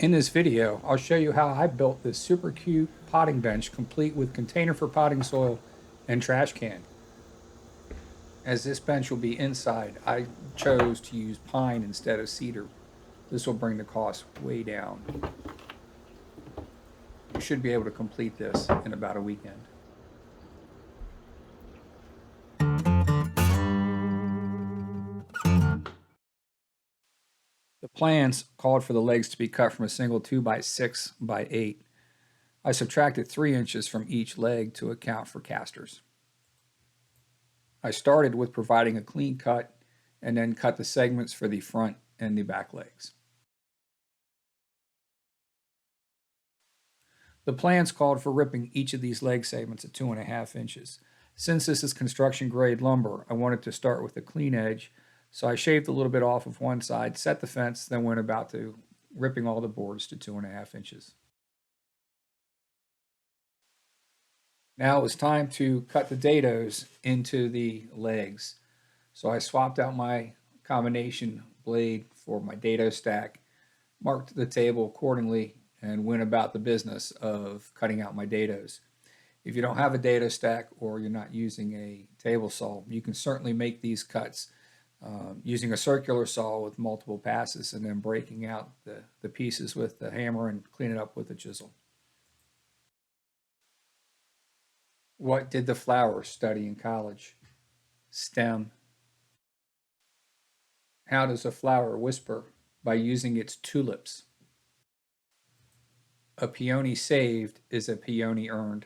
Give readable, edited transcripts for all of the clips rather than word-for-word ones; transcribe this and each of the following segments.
In this video, I'll show you how I built this super cute potting bench complete with container for potting soil and trash can. As this bench will be inside, I chose to use pine instead of cedar. This will bring the cost way down. You should be able to complete this in about a weekend. The plans called for the legs to be cut from a single 2x6 by 8. I subtracted 3 inches from each leg to account for casters. I started with providing a clean cut and then cut the segments for the front and the back legs. The plans called for ripping each of these leg segments at 2.5 inches. Since this is construction grade lumber, I wanted to start with a clean edge, so I shaved a little bit off of one side, set the fence, then went about to ripping all the boards to 2.5 inches. Now it was time to cut the dados into the legs. So I swapped out my combination blade for my dado stack, marked the table accordingly, and went about the business of cutting out my dados. If you don't have a dado stack or you're not using a table saw, you can certainly make these cuts using a circular saw with multiple passes and then breaking out the pieces with the hammer and clean it up with a chisel. What did the flower study in college? STEM. How does a flower whisper? By using its tulips. A peony saved is a peony earned.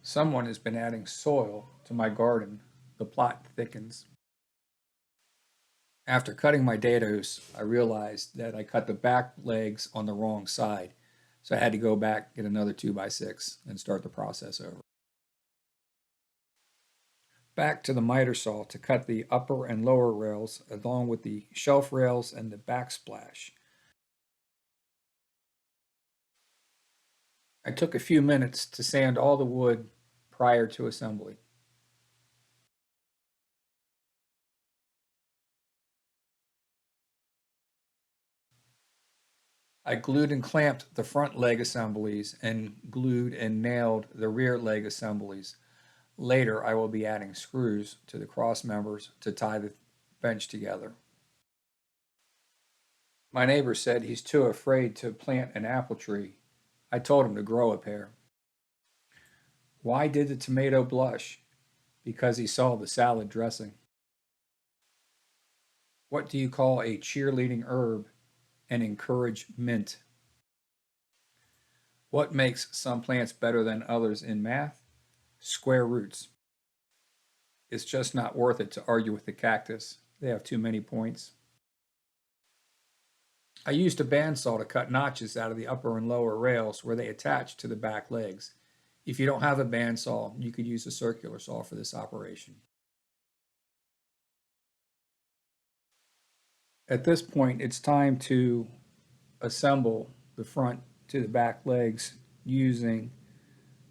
Someone has been adding soil to my garden. The plot thickens. After cutting my dados, I realized that I cut the back legs on the wrong side. So I had to go back, get another 2x6, and start the process over. Back to the miter saw to cut the upper and lower rails along with the shelf rails and the backsplash. I took a few minutes to sand all the wood prior to assembly. I glued and clamped the front leg assemblies and glued and nailed the rear leg assemblies. Later, I will be adding screws to the cross members to tie the bench together. My neighbor said he's too afraid to plant an apple tree. I told him to grow a pair. Why did the tomato blush? Because he saw the salad dressing. What do you call a cheerleading herb? An encouragement. What makes some plants better than others in math? Square roots. It's just not worth it to argue with the cactus. They have too many points. I used a bandsaw to cut notches out of the upper and lower rails where they attach to the back legs. If you don't have a bandsaw, you could use a circular saw for this operation. At this point, it's time to assemble the front to the back legs using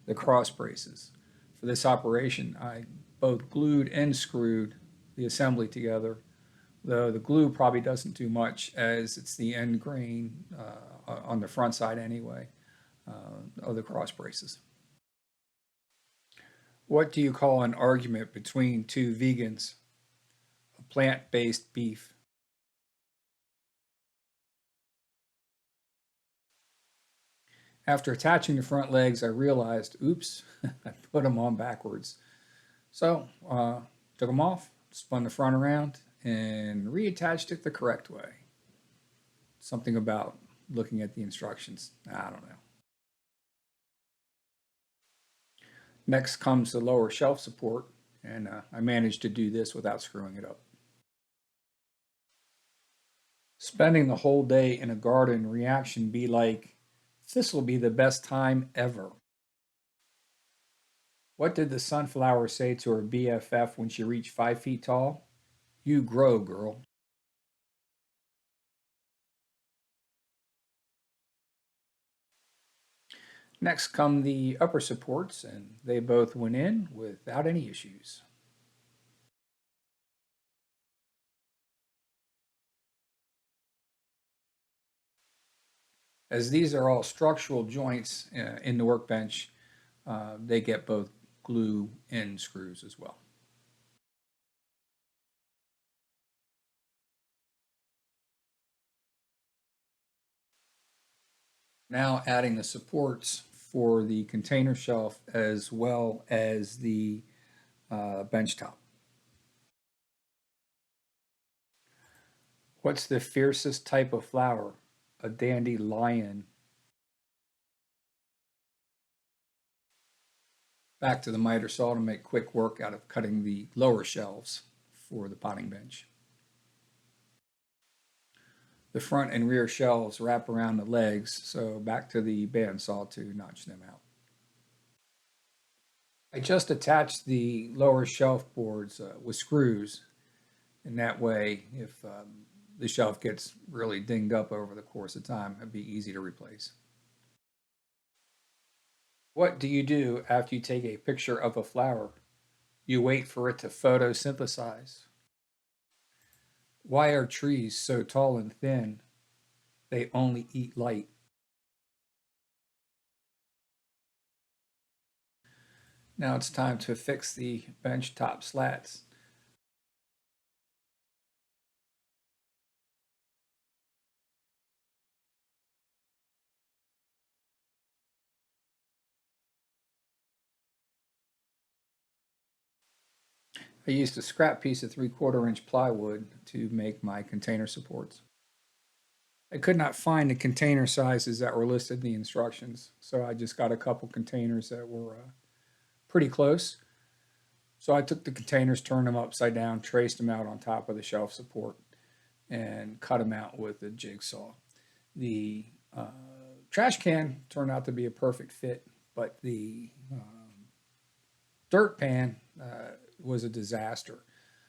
the cross braces. For this operation, I both glued and screwed the assembly together, though the glue probably doesn't do much as it's the end grain on the front side anyway of the cross braces. What do you call an argument between two vegans? A plant-based beef. After attaching the front legs, I realized, oops, I put them on backwards. So took them off, spun the front around, and reattached it the correct way. Something about looking at the instructions. I don't know. Next comes the lower shelf support, and I managed to do this without screwing it up. Spending the whole day in a garden reaction be like, this will be the best time ever. What did the sunflower say to her BFF when she reached 5 feet tall? You grow, girl. Next come the upper supports, and they both went in without any issues. As these are all structural joints in the workbench, they get both glue and screws as well. Now adding the supports for the container shelf as well as the bench top. What's the fiercest type of flower? A dandelion. Back to the miter saw to make quick work out of cutting the lower shelves for the potting bench. The front and rear shelves wrap around the legs, so back to the bandsaw to notch them out. I just attached the lower shelf boards with screws, and that way, if the shelf gets really dinged up over the course of time, it'd be easy to replace. What do you do after you take a picture of a flower? You wait for it to photosynthesize. Why are trees so tall and thin? They only eat light. Now it's time to fix the bench top slats. I used a scrap piece of 3/4 inch plywood to make my container supports. I could not find the container sizes that were listed in the instructions, so I just got a couple containers that were pretty close. So I took the containers, turned them upside down, traced them out on top of the shelf support, and cut them out with a jigsaw. The trash can turned out to be a perfect fit, but the dirt pan was a disaster.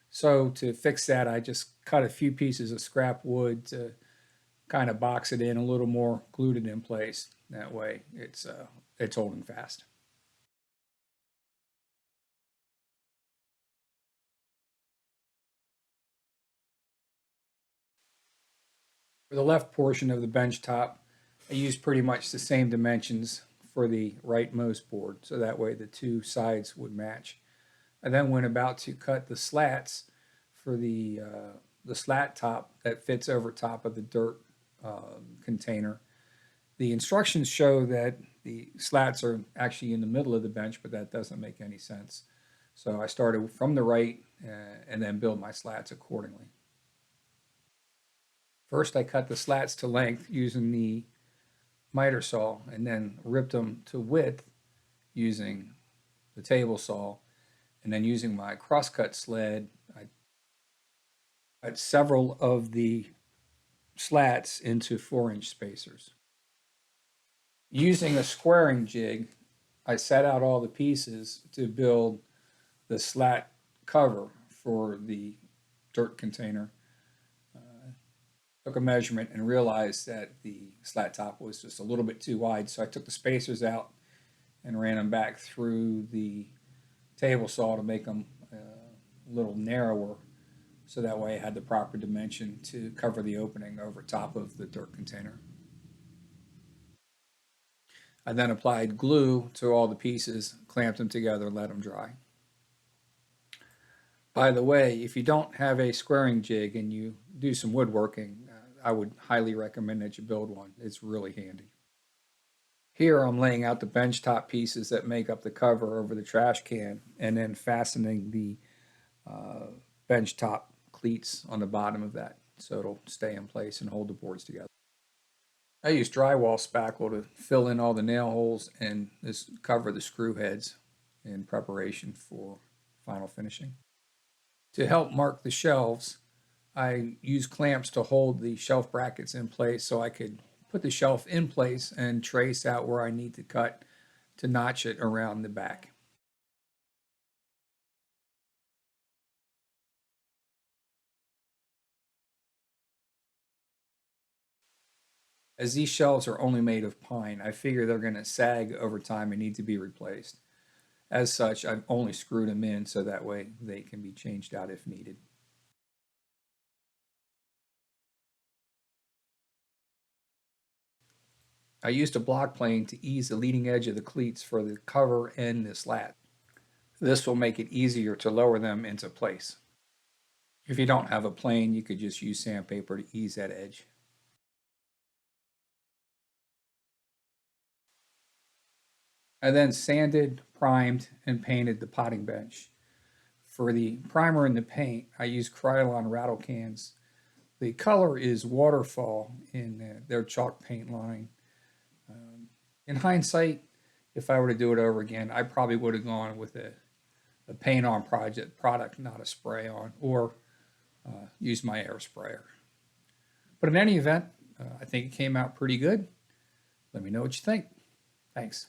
So to fix that, I just cut a few pieces of scrap wood to kind of box it in a little more, glued it in place. That way, it's holding fast. For the left portion of the bench top, I used pretty much the same dimensions for the rightmost board, so that way the two sides would match. I then went about to cut the slats for the slat top that fits over top of the dirt container. The instructions show that the slats are actually in the middle of the bench, but that doesn't make any sense. So I started from the right and then build my slats accordingly. First, I cut the slats to length using the miter saw and then ripped them to width using the table saw. And then using my crosscut sled, I cut several of the slats into 4-inch spacers. Using a squaring jig, I set out all the pieces to build the slat cover for the dirt container. Took a measurement and realized that the slat top was just a little bit too wide, so I took the spacers out and ran them back through the table saw to make them a little narrower, so that way I had the proper dimension to cover the opening over top of the dirt container. I then applied glue to all the pieces, clamped them together, and let them dry. By the way, if you don't have a squaring jig and you do some woodworking, I would highly recommend that you build one. It's really handy. Here I'm laying out the benchtop pieces that make up the cover over the trash can and then fastening the benchtop cleats on the bottom of that so it'll stay in place and hold the boards together. I use drywall spackle to fill in all the nail holes and this cover the screw heads in preparation for final finishing. To help mark the shelves, I use clamps to hold the shelf brackets in place so I could put the shelf in place and trace out where I need to cut to notch it around the back. As these shelves are only made of pine, I figure they're going to sag over time and need to be replaced. As such, I've only screwed them in so that way they can be changed out if needed. I used a block plane to ease the leading edge of the cleats for the cover and the slat. This will make it easier to lower them into place. If you don't have a plane, you could just use sandpaper to ease that edge. I then sanded, primed, and painted the potting bench. For the primer and the paint, I used Krylon rattle cans. The color is waterfall in their chalk paint line. In hindsight, if I were to do it over again, I probably would have gone with a paint on product, not a spray on, or use my air sprayer. But in any event, I think it came out pretty good. Let me know what you think. Thanks.